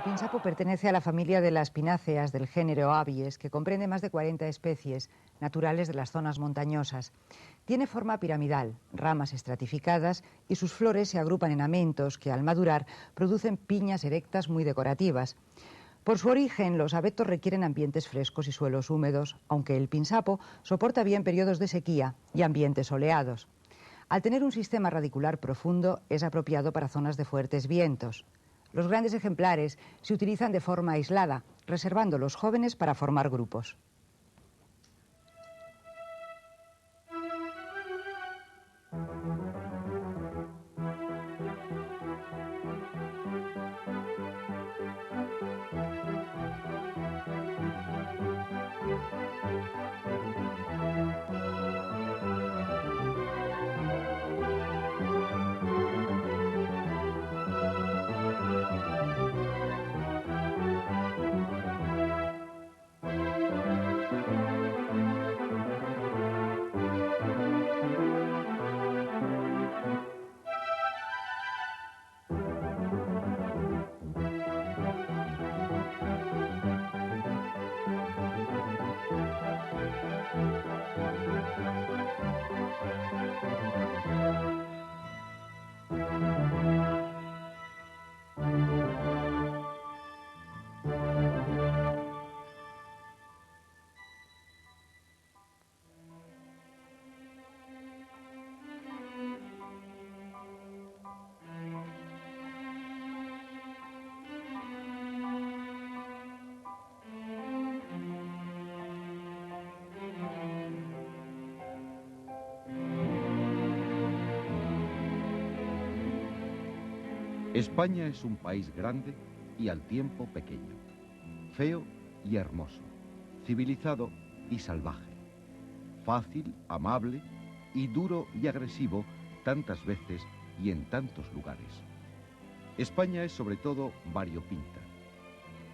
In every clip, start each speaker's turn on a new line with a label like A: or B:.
A: pinsapo pertenece a la familia de las pináceas del género Abies, que comprende más de 40 especies naturales de las zonas montañosas. Tiene forma piramidal, ramas estratificadas y sus flores se agrupan en amentos que al madurar producen piñas erectas muy decorativas. Por su origen, los abetos requieren ambientes frescos y suelos húmedos, aunque el pinsapo soporta bien periodos de sequía y ambientes soleados. Al tener un sistema radicular profundo, es apropiado para zonas de fuertes vientos. Los grandes ejemplares se utilizan de forma aislada, reservando los jóvenes para formar grupos.
B: España es un país grande y al tiempo pequeño, feo y hermoso, civilizado y salvaje, fácil, amable y duro y agresivo tantas veces y en tantos lugares. España es sobre todo variopinta.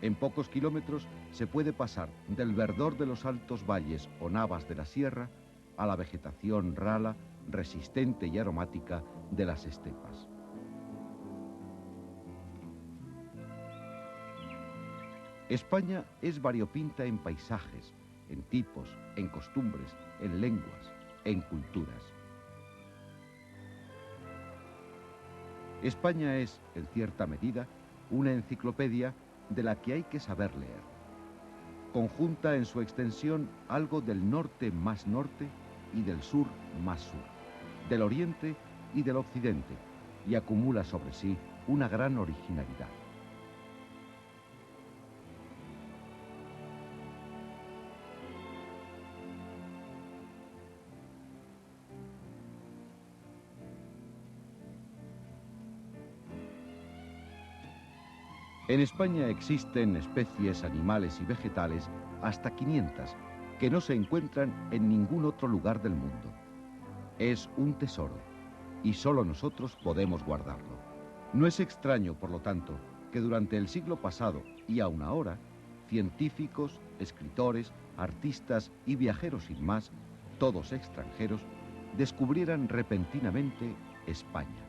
B: En pocos kilómetros se puede pasar del verdor de los altos valles o navas de la sierra a la vegetación rala, resistente y aromática de las estepas. España es variopinta en paisajes, en tipos, en costumbres, en lenguas, en culturas. España es, en cierta medida, una enciclopedia de la que hay que saber leer. Conjunta en su extensión algo del norte más norte y del sur más sur, del oriente y del occidente, y acumula sobre sí una gran originalidad. En España existen especies animales y vegetales hasta 500 que no se encuentran en ningún otro lugar del mundo. Es un tesoro y solo nosotros podemos guardarlo. No es extraño, por lo tanto, que durante el siglo pasado y aún ahora, científicos, escritores, artistas y viajeros sin más, todos extranjeros, descubrieran repentinamente España.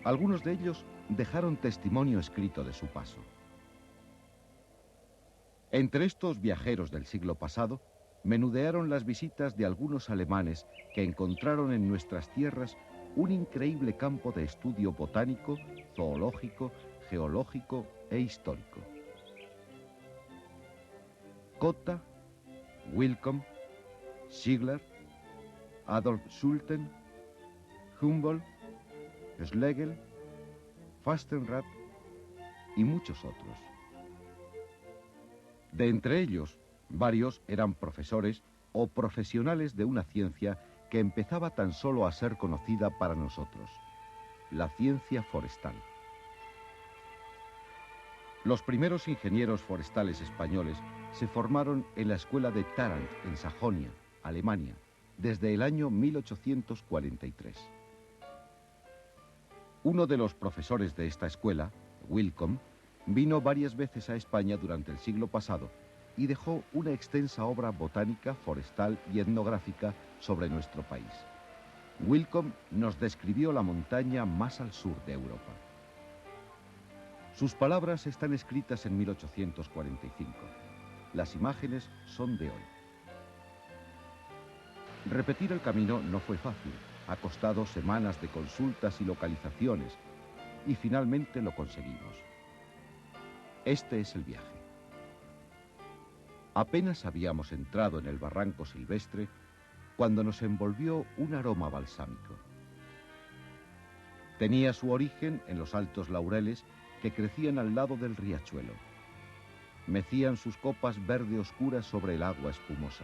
B: Algunos de ellos dejaron testimonio escrito de su paso. Entre estos viajeros del siglo pasado, menudearon las visitas de algunos alemanes que encontraron en nuestras tierras un increíble campo de estudio botánico, zoológico, geológico e histórico. Cotta, Willkomm, Ziegler, Adolf Schulten, Humboldt, Schlegel, Fastenrath y muchos otros. De entre ellos, varios eran profesores o profesionales de una ciencia que empezaba tan solo a ser conocida para nosotros, la ciencia forestal. Los primeros ingenieros forestales españoles se formaron en la escuela de Tarrant, en Sajonia, Alemania, desde el año 1843. Uno de los profesores de esta escuela, Willkomm, vino varias veces a España durante el siglo pasado y dejó una extensa obra botánica, forestal y etnográfica sobre nuestro país. Willkomm nos describió la montaña más al sur de Europa. Sus palabras están escritas en 1845. Las imágenes son de hoy. Repetir el camino no fue fácil. Ha costado semanas de consultas y localizaciones, y finalmente lo conseguimos. Este es el viaje. Apenas habíamos entrado en el barranco silvestre cuando nos envolvió un aroma balsámico. Tenía su origen en los altos laureles que crecían al lado del riachuelo. Mecían sus copas verde oscuras sobre el agua espumosa.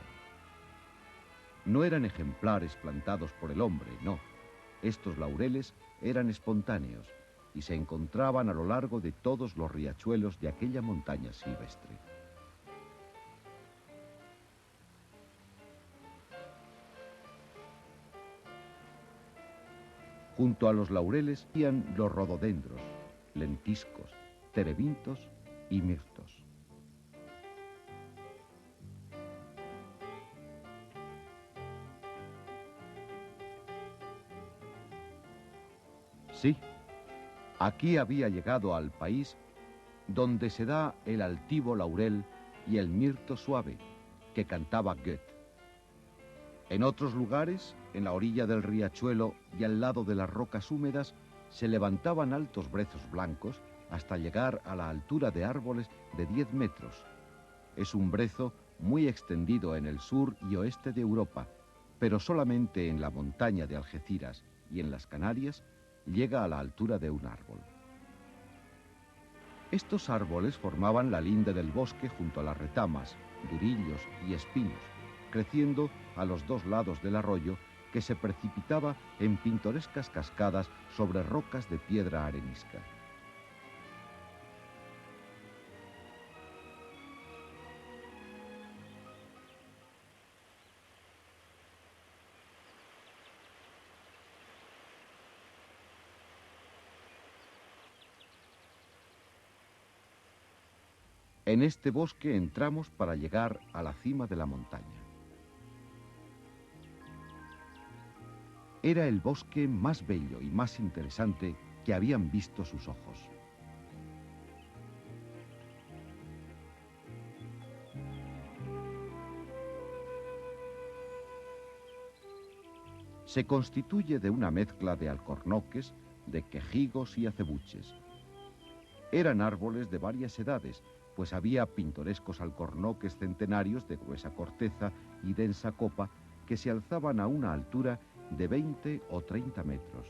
B: No eran ejemplares plantados por el hombre, no. Estos laureles eran espontáneos y se encontraban a lo largo de todos los riachuelos de aquella montaña silvestre. Junto a los laureles habían los rododendros, lentiscos, terebintos y mirtos. Sí, aquí había llegado al país donde se da el altivo laurel y el mirto suave que cantaba Goethe. En otros lugares, en la orilla del riachuelo y al lado de las rocas húmedas, se levantaban altos brezos blancos hasta llegar a la altura de árboles de 10 metros. Es un brezo muy extendido en el sur y oeste de Europa, pero solamente en la montaña de Algeciras y en las Canarias llega a la altura de un árbol. Estos árboles formaban la linde del bosque junto a las retamas, durillos y espinos, creciendo a los dos lados del arroyo que se precipitaba en pintorescas cascadas sobre rocas de piedra arenisca. En este bosque entramos para llegar a la cima de la montaña. Era el bosque más bello y más interesante que habían visto sus ojos. Se constituye de una mezcla de alcornoques, de quejigos y acebuches. Eran árboles de varias edades, pues había pintorescos alcornoques centenarios de gruesa corteza y densa copa que se alzaban a una altura de 20 o 30 metros.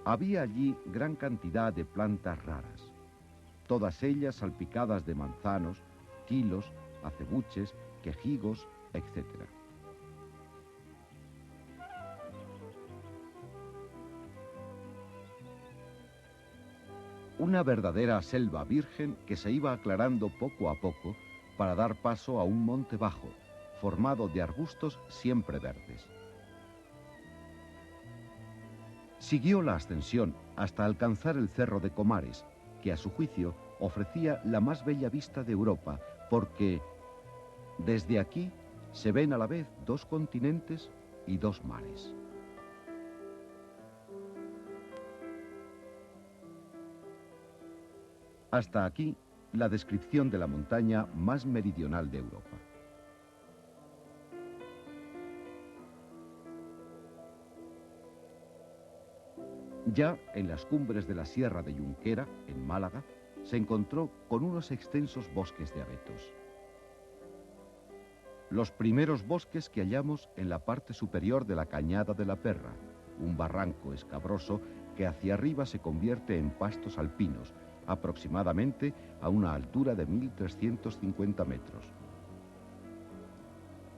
B: Había allí gran cantidad de plantas raras, todas ellas salpicadas de manzanos, tilos, acebuches, quejigos, etc. Una verdadera selva virgen que se iba aclarando poco a poco para dar paso a un monte bajo, formado de arbustos siempre verdes. Siguió la ascensión hasta alcanzar el Cerro de Comares, que a su juicio ofrecía la más bella vista de Europa, porque desde aquí se ven a la vez dos continentes y dos mares. Hasta aquí la descripción de la montaña más meridional de Europa. Ya en las cumbres de la Sierra de Junquera, en Málaga, se encontró con unos extensos bosques de abetos. Los primeros bosques que hallamos en la parte superior de la Cañada de la Perra, un barranco escabroso que hacia arriba se convierte en pastos alpinos, aproximadamente a una altura de 1350 metros.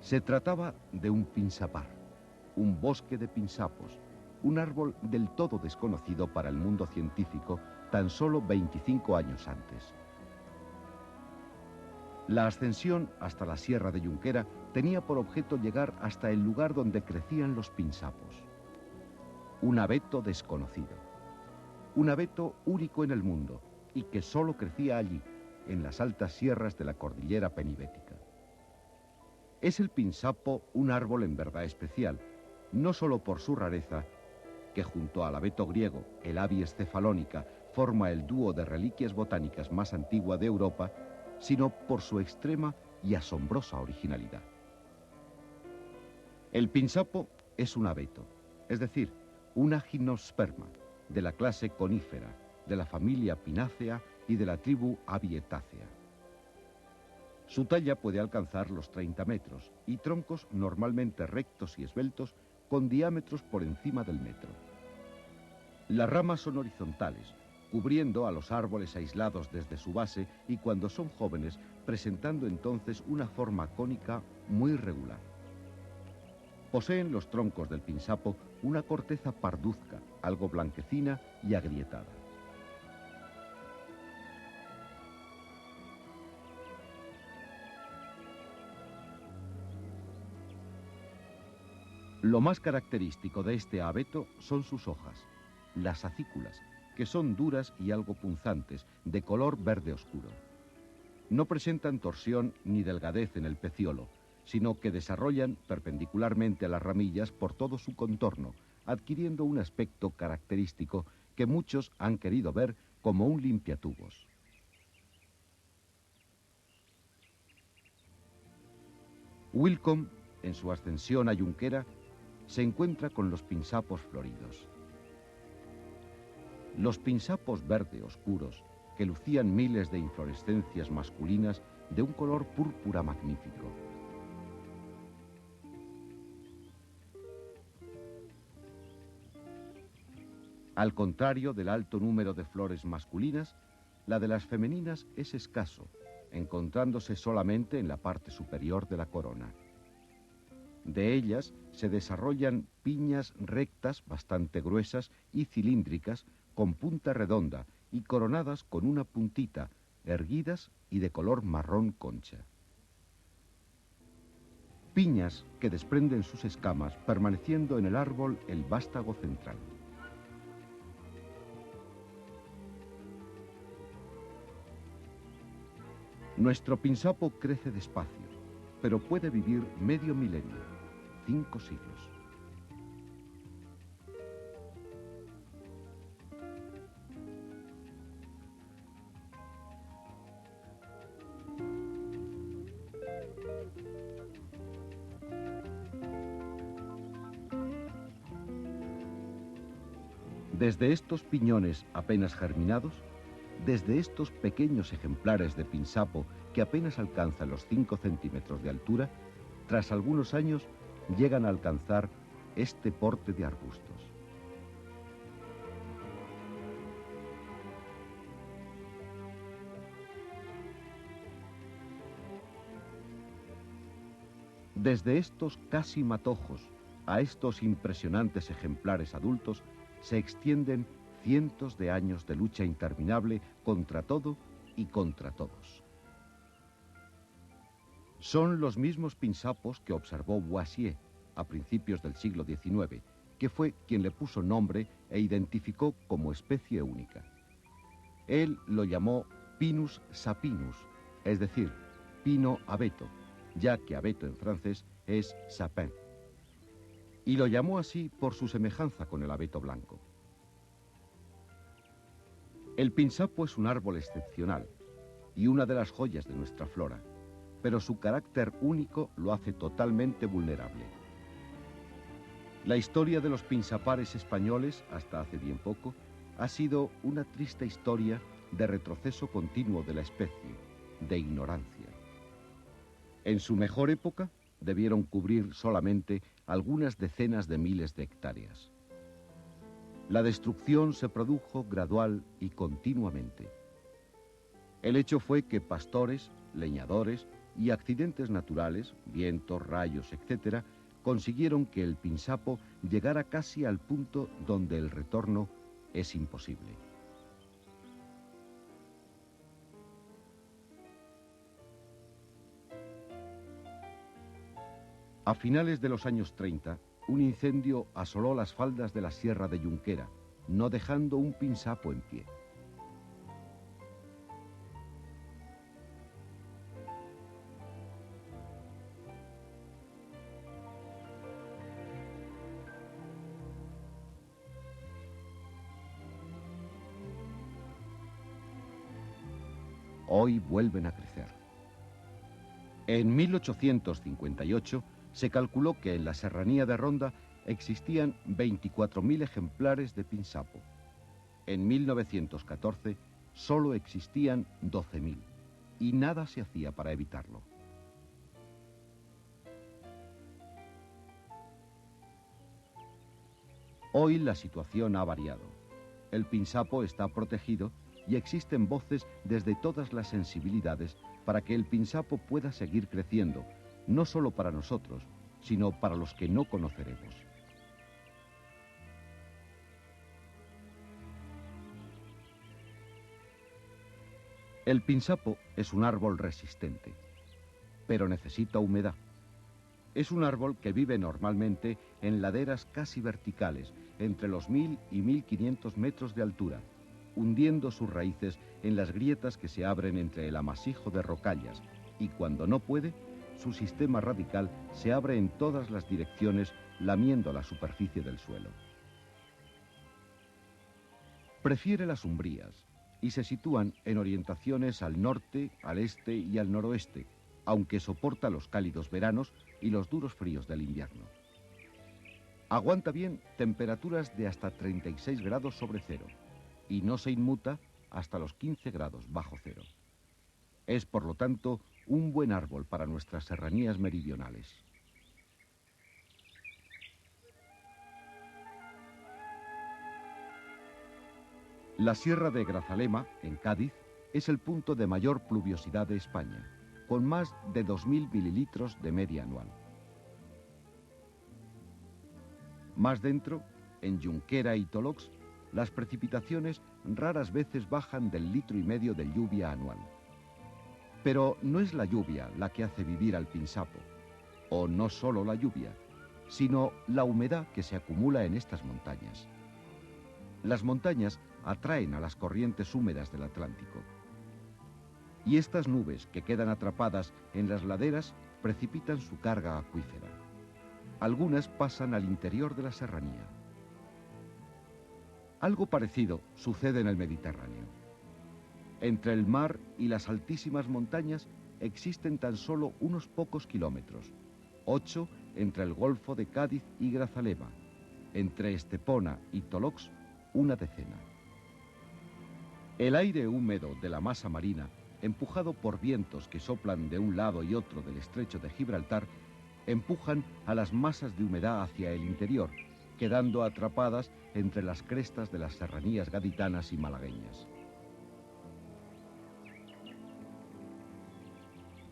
B: Se trataba de un pinsapar, un bosque de pinsapos, un árbol del todo desconocido para el mundo científico tan solo 25 años antes. La ascensión hasta la Sierra de Junquera tenía por objeto llegar hasta el lugar donde crecían los pinsapos. Un abeto desconocido, un abeto único en el mundo y que solo crecía allí, en las altas sierras de la cordillera penibética. Es el pinsapo un árbol en verdad especial, no solo por su rareza, que junto al abeto griego, el Abies cefalonica, forma el dúo de reliquias botánicas más antigua de Europa, sino por su extrema y asombrosa originalidad. El pinsapo es un abeto, es decir, una gimnosperma de la clase conífera, de la familia Pinácea y de la tribu Abietacea. Su talla puede alcanzar los 30 metros y troncos normalmente rectos y esbeltos con diámetros por encima del metro. Las ramas son horizontales, cubriendo a los árboles aislados desde su base y cuando son jóvenes presentando entonces una forma cónica muy regular. Poseen los troncos del pinsapo una corteza parduzca, algo blanquecina y agrietada. Lo más característico de este abeto son sus hojas, las acículas, que son duras y algo punzantes, de color verde oscuro. No presentan torsión ni delgadez en el peciolo, sino que desarrollan perpendicularmente a las ramillas por todo su contorno, adquiriendo un aspecto característico que muchos han querido ver como un limpiatubos. Wilcome, en su ascensión a Junquera, se encuentra con los pinsapos floridos. Los pinsapos verde oscuros, que lucían miles de inflorescencias masculinas de un color púrpura magnífico. Al contrario del alto número de flores masculinas, la de las femeninas es escaso, encontrándose solamente en la parte superior de la corona. De ellas se desarrollan piñas rectas bastante gruesas y cilíndricas con punta redonda y coronadas con una puntita, erguidas y de color marrón concha. Piñas que desprenden sus escamas permaneciendo en el árbol el vástago central. Nuestro pinsapo crece despacio, pero puede vivir medio milenio, 5 siglos. Desde estos piñones apenas germinados, desde estos pequeños ejemplares de pinsapo que apenas alcanzan los 5 centímetros de altura, tras algunos años llegan a alcanzar este porte de arbustos. Desde estos casi matojos a estos impresionantes ejemplares adultos se extienden cientos de años de lucha interminable contra todo y contra todos. Son los mismos pinsapos que observó Boissier a principios del siglo XIX, que fue quien le puso nombre e identificó como especie única. Él lo llamó Pinus sapinus, es decir, pino abeto, ya que abeto en francés es sapin. Y lo llamó así por su semejanza con el abeto blanco. El pinsapo es un árbol excepcional y una de las joyas de nuestra flora, pero su carácter único lo hace totalmente vulnerable. La historia de los pinsapares españoles, hasta hace bien poco, ha sido una triste historia de retroceso continuo de la especie, de ignorancia. En su mejor época, debieron cubrir solamente algunas decenas de miles de hectáreas. La destrucción se produjo gradual y continuamente. El hecho fue que pastores, leñadores y accidentes naturales, vientos, rayos, etc., consiguieron que el pinsapo llegara casi al punto donde el retorno es imposible. A finales de los años 30, un incendio asoló las faldas de la Sierra de Junquera, no dejando un pinsapo en pie. hoy vuelven a crecer. En 1858 se calculó que en la serranía de Ronda existían 24.000 ejemplares de pinsapo. En 1914 solo existían 12.000 y nada se hacía para evitarlo. Hoy la situación ha variado. El pinsapo está protegido y existen voces desde todas las sensibilidades para que el pinsapo pueda seguir creciendo, no solo para nosotros, sino para los que no conoceremos. El pinsapo es un árbol resistente, pero necesita humedad. Es un árbol que vive normalmente en laderas casi verticales, entre los 1000 y 1500 metros de altura, hundiendo sus raíces en las grietas que se abren entre el amasijo de rocallas, y cuando no puede, su sistema radical se abre en todas las direcciones, lamiendo la superficie del suelo. Prefiere las umbrías y se sitúan en orientaciones al norte, al este y al noroeste, aunque soporta los cálidos veranos y los duros fríos del invierno. Aguanta bien temperaturas de hasta 36 grados sobre cero y no se inmuta hasta los 15 grados bajo cero. Es, por lo tanto, un buen árbol para nuestras serranías meridionales. La Sierra de Grazalema, en Cádiz, es el punto de mayor pluviosidad de España, con más de 2000 mililitros de media anual. Más dentro, en Junquera y Tolox, las precipitaciones raras veces bajan del 1,5 litros de lluvia anual. Pero no es la lluvia la que hace vivir al pinsapo, o no solo la lluvia, sino la humedad que se acumula en estas montañas. Las montañas atraen a las corrientes húmedas del Atlántico. Y estas nubes que quedan atrapadas en las laderas precipitan su carga acuífera. Algunas pasan al interior de la serranía. Algo parecido sucede en el Mediterráneo. Entre el mar y las altísimas montañas existen tan solo unos pocos kilómetros, 8 entre el Golfo de Cádiz y Grazalema, entre Estepona y Tolox, una decena. El aire húmedo de la masa marina, empujado por vientos que soplan de un lado y otro del estrecho de Gibraltar, empujan a las masas de humedad hacia el interior, quedando atrapadas entre las crestas de las serranías gaditanas y malagueñas.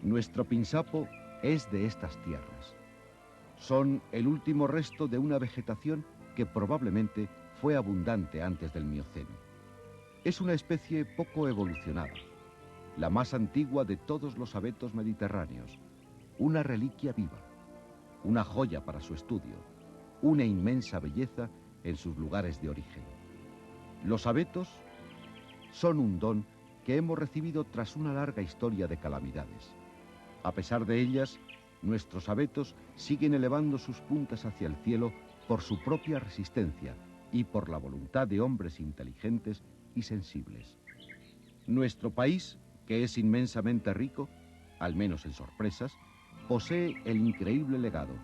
B: Nuestro pinsapo es de estas tierras. Son el último resto de una vegetación que probablemente fue abundante antes del Mioceno. Es una especie poco evolucionada, la más antigua de todos los abetos mediterráneos, una reliquia viva, una joya para su estudio, una inmensa belleza en sus lugares de origen. Los abetos son un don que hemos recibido tras una larga historia de calamidades. A pesar de ellas, nuestros abetos siguen elevando sus puntas hacia el cielo por su propia resistencia y por la voluntad de hombres inteligentes y sensibles. Nuestro país, que es inmensamente rico, al menos en sorpresas, posee el increíble legado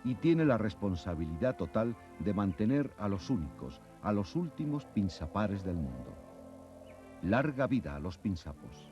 B: y tiene la responsabilidad total de mantener a los únicos, a los últimos pinsapares del mundo. Larga vida a los pinsapos.